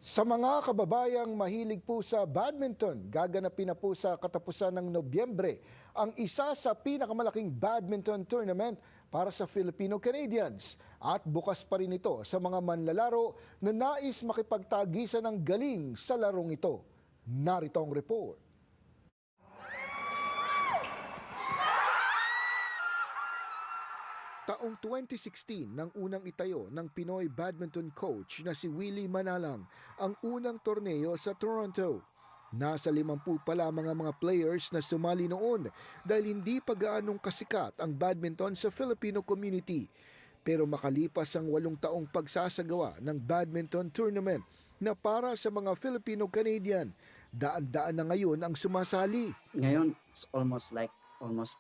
Sa mga kababayang mahilig po sa badminton, gaganapin na po sa katapusan ng Nobyembre ang isa sa pinakamalaking badminton tournament para sa Filipino-Canadians. At bukas pa rin ito sa mga manlalaro na nais makipagtagisan ng galing sa larong ito. Narito ang report. Taong 2016 nang unang itayo ng Pinoy badminton coach na si Willie Manalang ang unang torneo sa Toronto. Nasa 50 pa lamang ang mga players na sumali noon dahil hindi pa gaanong kasikat ang badminton sa Filipino community. Pero makalipas ang 8 taong pagsasagawa ng badminton tournament na para sa mga Filipino-Canadian, daan-daan na ngayon ang sumasali. Ngayon, it's almost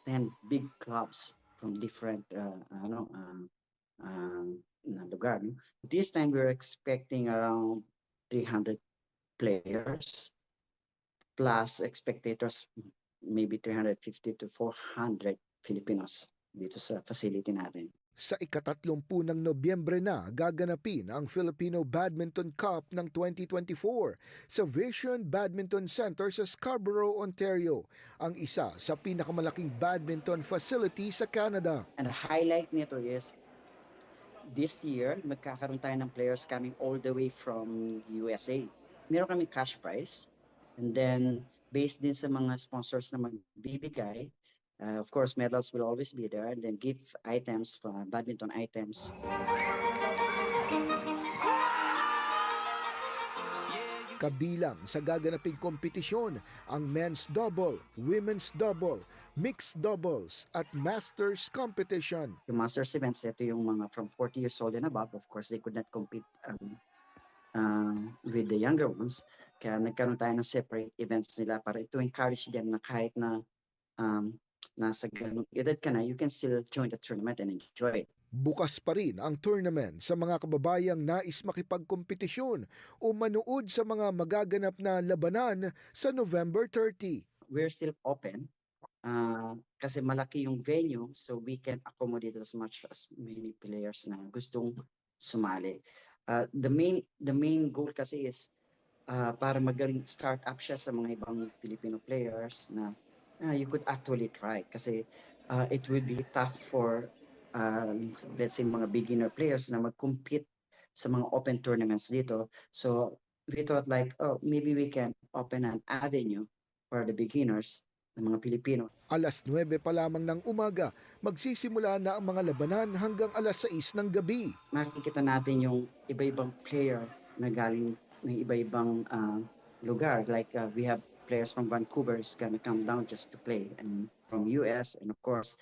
10 big clubs from different na lugar. No? This time, we're expecting around 300 players plus spectators, maybe 350 to 400 Filipinos dito sa facility natin. Sa ika-30 ng Nobyembre na gaganapin ang Filipino Badminton Cup ng 2024 sa Vision Badminton Center sa Scarborough, Ontario, ang isa sa pinakamalaking badminton facility sa Canada. And the highlight nito is this year, magkakaroon tayo ng players coming all the way from USA. Meron kaming cash prize and then based din sa mga sponsors na magbibigay, of course, medals will always be there, and then gift items, badminton items. Kabilang sa gaganaping kompetisyon ang men's double, women's double, mixed doubles at masters competition. Yung masters events, ito yung mga from 40 years old and above. Of course, they could not compete with the younger ones. Kaya nagkaroon tayo ng separate events nila para to encourage them na kahit na nasa ganung edad ka na, you can still join the tournament and enjoy it. Bukas pa rin ang tournament sa mga kababayang nais makipagkompetisyon o manood sa mga magaganap na labanan sa November 30. We're still open kasi malaki yung venue, so we can accommodate as much as many players na gustong sumali. The main goal kasi is para magaling start up siya sa mga ibang Filipino players na you could actually try kasi it would be tough for let's say mga beginner players na mag-compete sa mga open tournaments dito. So we thought like, maybe we can open an avenue for the beginners ng mga Pilipino. Alas 9 pa lamang ng umaga, magsisimula na ang mga labanan hanggang alas 6 ng gabi. Makikita natin yung iba-ibang player na galing ng iba-ibang lugar. Like we have players from Vancouver is gonna come down just to play, and from US, and of course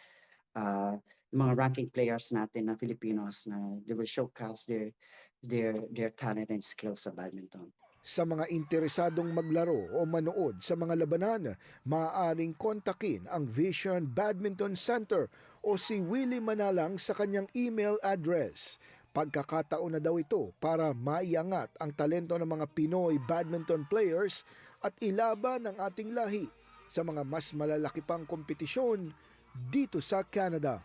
mga ranking players natin na Filipinos na they will showcase their talent and skills sa badminton. Sa mga interesadong maglaro o manood sa mga labanan, maaaring kontakin ang Vision Badminton Center o si Willie Manalang sa kanyang email address. Pagkakataon na daw ito para maiangat ang talento ng mga Pinoy badminton players at ilaban ang ating lahi sa mga mas malalaki pang kompetisyon dito sa Canada.